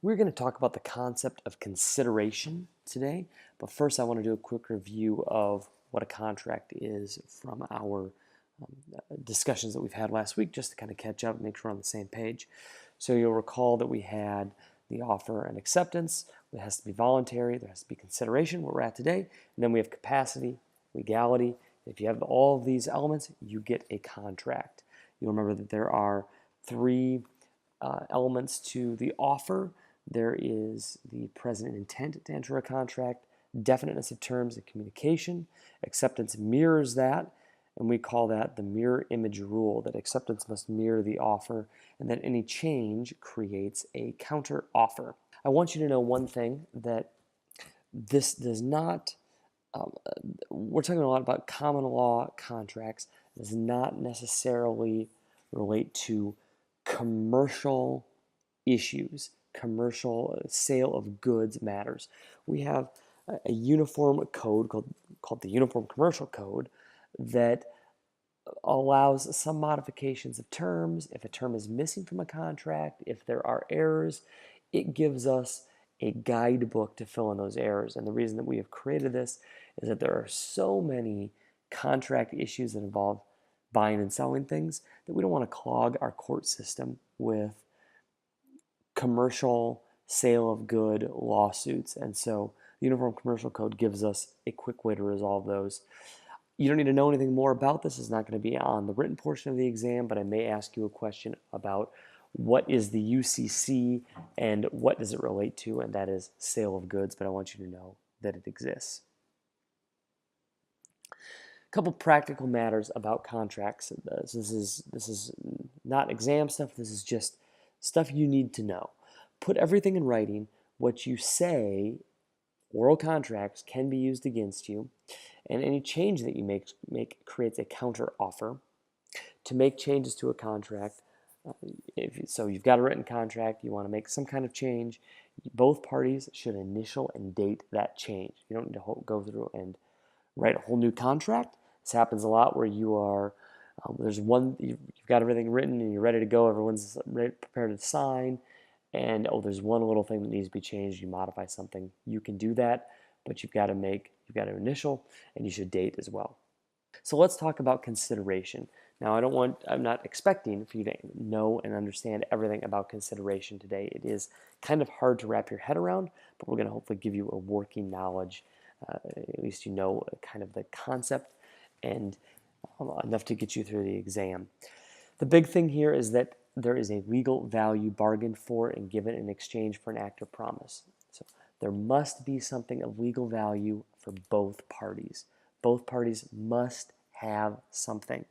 We're going to talk about the concept of consideration today, but first I want to do a quick review of what a contract is from our discussions that we've had last week, just to kind of catch up and make sure we're on the same page. So you'll recall that we had the offer and acceptance. It has to be voluntary. There has to be consideration, where we're at today. And then we have capacity, legality. If you have all of these elements, you get a contract. You'll remember that there are three elements to the offer. There is the present intent to enter a contract, definiteness of terms and communication. Acceptance mirrors that, and we call that the mirror image rule, that acceptance must mirror the offer, and that any change creates a counter offer. I want you to know one thing, that this does not, we're talking a lot about common law contracts, does not necessarily relate to commercial issues. Commercial sale of goods matters. We have a uniform code called the Uniform Commercial Code that allows some modifications of terms. If a term is missing from a contract, if there are errors, it gives us a guidebook to fill in those errors. And the reason that we have created this is that there are so many contract issues that involve buying and selling things that we don't want to clog our court system with commercial sale of good lawsuits. And so the Uniform Commercial Code gives us a quick way to resolve those. You don't need to know anything more about this. It's not going to be on the written portion of the exam, but I may ask you a question about what is the UCC and what does it relate to, and that is sale of goods, but I want you to know that it exists. A couple practical matters about contracts. This is not exam stuff. This is just stuff you need to know. Put everything in writing. What you say, oral contracts can be used against you, and any change that you make creates a counter offer. To make changes to a contract, so you've got a written contract, you want to make some kind of change, both parties should initial and date that change. You don't need to go through and write a whole new contract. This happens a lot where you are you've got everything written and you're ready to go, everyone's prepared to sign, and there's one little thing that needs to be changed, you modify something. You can do that, but you've got to initial, and you should date as well. So let's talk about consideration. Now I'm not expecting for you to know and understand everything about consideration today. It is kind of hard to wrap your head around, but we're going to hopefully give you a working knowledge, at least you know kind of the concept, and enough to get you through the exam. The big thing here is that there is a legal value bargained for and given in exchange for an act or promise. So there must be something of legal value for both parties. Both parties must have something.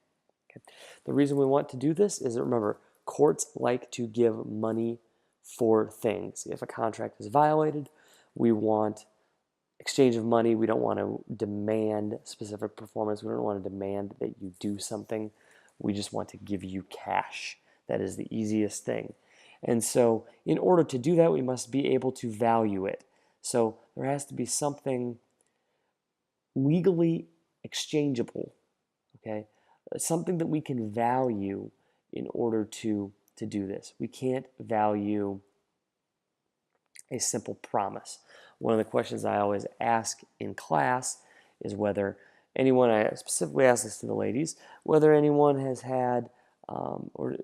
Okay. The reason we want to do this is that, remember, courts like to give money for things. If a contract is violated, we want exchange of money. We don't want to demand specific performance. We don't want to demand that you do something. We just want to give you cash. That is the easiest thing. And so in order to do that, we must be able to value it. So there has to be something legally exchangeable, okay? Something that we can value in order to do this. We can't value a simple promise. One of the questions I always ask in class is whether anyone, I specifically ask this to the ladies, whether anyone has had or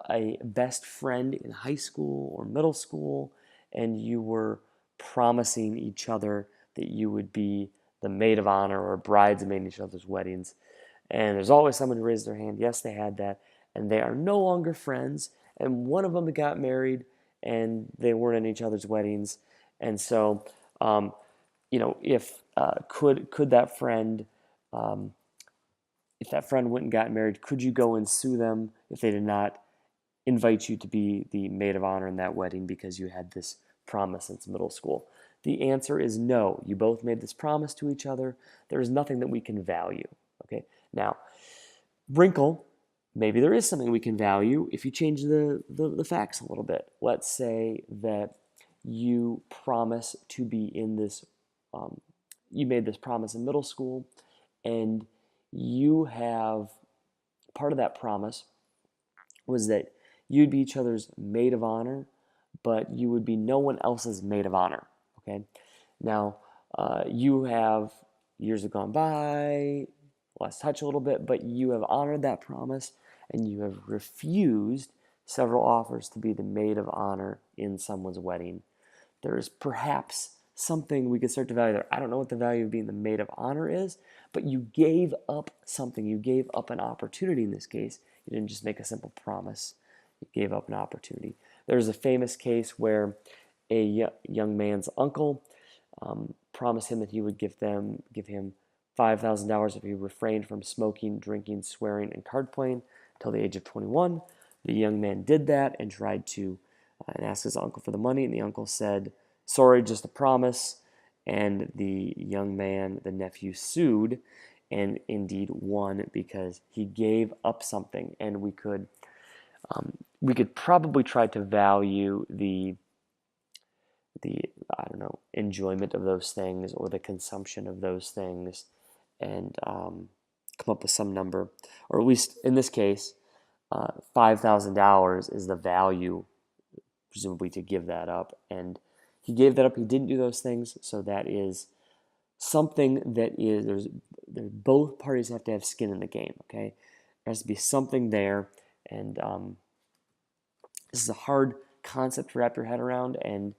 a best friend in high school or middle school, and you were promising each other that you would be the maid of honor or bridesmaid in each other's weddings. And there's always someone who raised their hand. Yes, they had that. And they are no longer friends. And one of them got married and they weren't in each other's weddings. And so, if could that friend, if that friend went and got married, could you go and sue them if they did not invite you to be the maid of honor in that wedding because you had this promise since middle school? The answer is no. You both made this promise to each other. There is nothing that we can value. Okay. Now, wrinkle, maybe there is something we can value if you change the facts a little bit. Let's say that you promise to be in this, you made this promise in middle school, and you have, part of that promise was that you'd be each other's maid of honor, but you would be no one else's maid of honor. Okay, now you have, years have gone by, lost touch a little bit, but you have honored that promise and you have refused several offers to be the maid of honor in someone's wedding. There is perhaps something we could start to value there. I don't know what the value of being the maid of honor is, but you gave up something. You gave up an opportunity in this case. You didn't just make a simple promise. You gave up an opportunity. There's a famous case where a young man's uncle promised him that he would give him $5,000 if he refrained from smoking, drinking, swearing, and card playing until the age of 21. The young man did that and tried to and asked his uncle for the money, and the uncle said, "Sorry, just a promise." And the young man, the nephew, sued and indeed won because he gave up something. And we could probably try to value the I don't know, enjoyment of those things or the consumption of those things and come up with some number, or at least in this case, $5,000 is the value, presumably, to give that up. And he gave that up. He didn't do those things. So that is something that is, both parties have to have skin in the game, okay? There has to be something there. And this is a hard concept to wrap your head around, and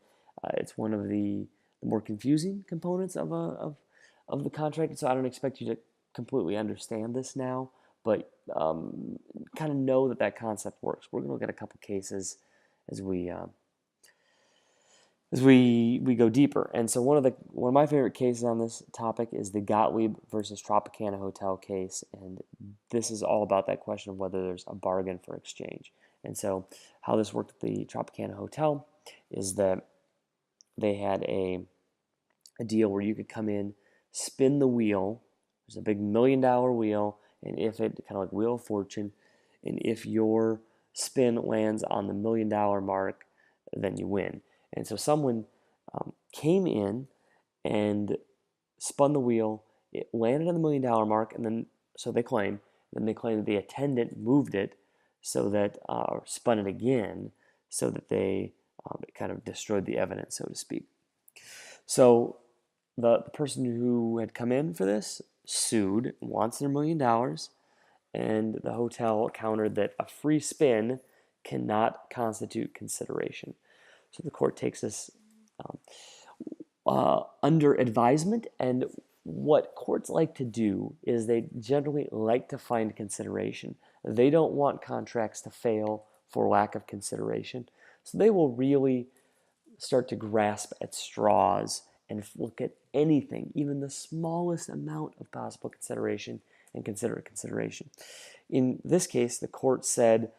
it's one of the more confusing components of the contract. So I don't expect you to completely understand this now, but kind of know that concept works. We're going to look at a couple cases as we go deeper. And so one of my favorite cases on this topic is the Gottlieb versus Tropicana Hotel case, and this is all about that question of whether there's a bargain for exchange. And so how this worked at the Tropicana Hotel is that they had a deal where you could come in, spin the wheel. There's a big $1 million wheel, and if it, kind of like Wheel of Fortune, and if your spin lands on the $1 million mark, then you win. And so someone came in and spun the wheel. It landed on the $1 million mark, and then they claim that the attendant moved it so that, or spun it again, so that they it kind of destroyed the evidence, so to speak. So the person who had come in for this sued, wants their $1 million, and the hotel countered that a free spin cannot constitute consideration. So the court takes this under advisement, and what courts like to do is they generally like to find consideration. They don't want contracts to fail for lack of consideration. So they will really start to grasp at straws and look at anything, even the smallest amount of possible consideration, and consider consideration. In this case, the court said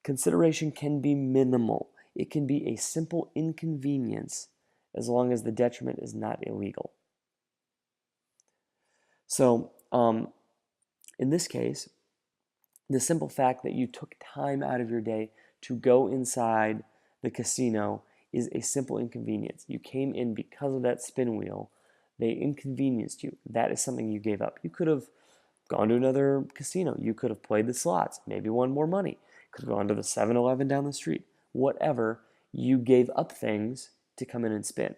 consideration can be minimal. It can be a simple inconvenience as long as the detriment is not illegal. So in this case, the simple fact that you took time out of your day to go inside the casino is a simple inconvenience. You came in because of that spin wheel. They inconvenienced you. That is something you gave up. You could have gone to another casino. You could have played the slots, maybe won more money. Could have gone to the 7-Eleven down the street. Whatever, you gave up things to come in and spin.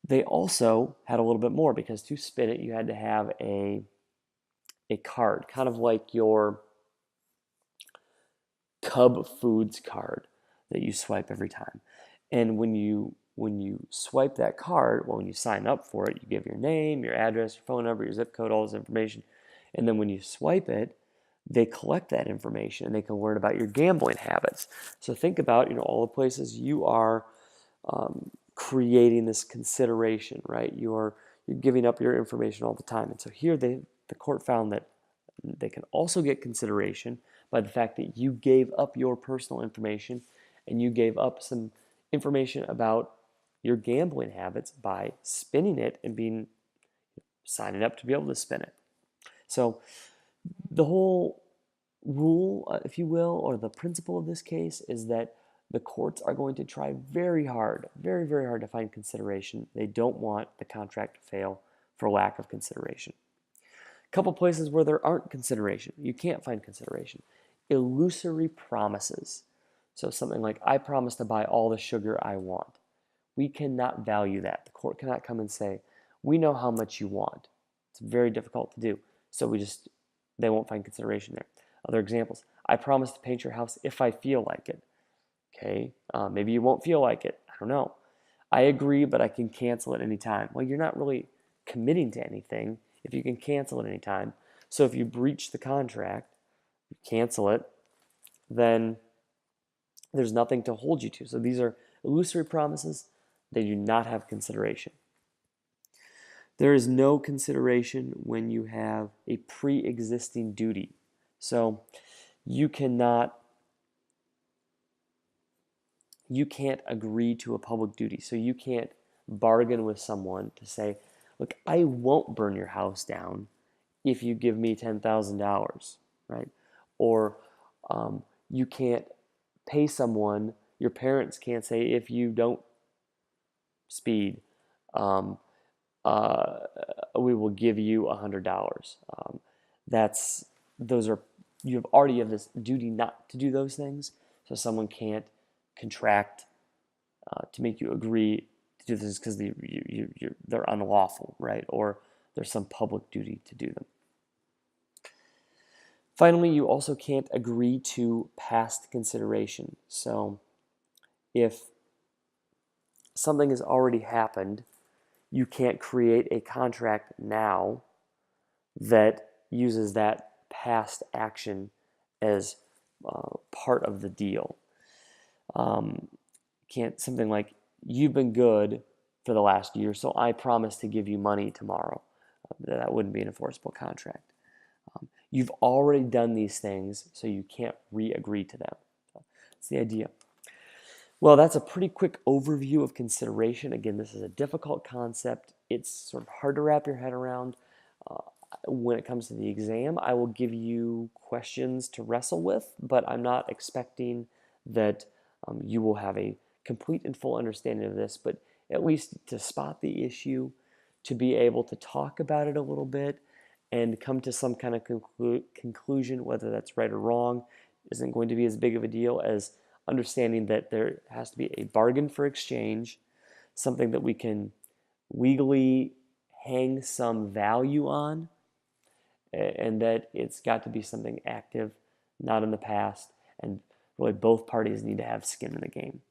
They also had a little bit more, because to spin it, you had to have a card, kind of like your Cub Foods card that you swipe every time. And when you swipe that card, well, when you sign up for it, you give your name, your address, your phone number, your zip code, all this information. And then when you swipe it, they collect that information and they can learn about your gambling habits. So think about, all the places you are creating this consideration, right? You're giving up your information all the time. And so here the court found that they can also get consideration by the fact that you gave up your personal information and you gave up some information about your gambling habits by spinning it and signing up to be able to spin it. So the whole rule, if you will, or the principle of this case is that the courts are going to try very hard, very, very hard to find consideration. They don't want the contract to fail for lack of consideration. A couple places where there aren't consideration, you can't find consideration. Illusory promises. So something like, I promise to buy all the sugar I want. We cannot value that. The court cannot come and say, we know how much you want. It's very difficult to do. So they won't find consideration there. Other examples, I promise to paint your house if I feel like it. Okay, maybe you won't feel like it. I don't know. I agree, but I can cancel at any time. Well, you're not really committing to anything if you can cancel at any time. So if you breach the contract, cancel it, then there's nothing to hold you to. So these are illusory promises. They do not have consideration. There is no consideration when you have a pre-existing duty. So you can't agree to a public duty. So you can't bargain with someone to say, look, I won't burn your house down if you give me $10,000, right? Or you can't pay someone, your parents can't say, if you don't speed, we will give you $100. You already have this duty not to do those things, so someone can't contract to make you agree to do this because they're unlawful, right? Or there's some public duty to do them. Finally, you also can't agree to past consideration. So if something has already happened, you can't create a contract now that uses that past action as part of the deal. Something like, you've been good for the last year, so I promise to give you money tomorrow. That wouldn't be an enforceable contract. You've already done these things, so you can't re-agree to them. So that's the idea. Well, that's a pretty quick overview of consideration. Again, this is a difficult concept. It's sort of hard to wrap your head around. When it comes to the exam, I will give you questions to wrestle with, but I'm not expecting that you will have a complete and full understanding of this, but at least to spot the issue, to be able to talk about it a little bit, and come to some kind of conclusion, whether that's right or wrong, isn't going to be as big of a deal as understanding that there has to be a bargain for exchange, something that we can legally hang some value on, and that it's got to be something active, not in the past, and really both parties need to have skin in the game.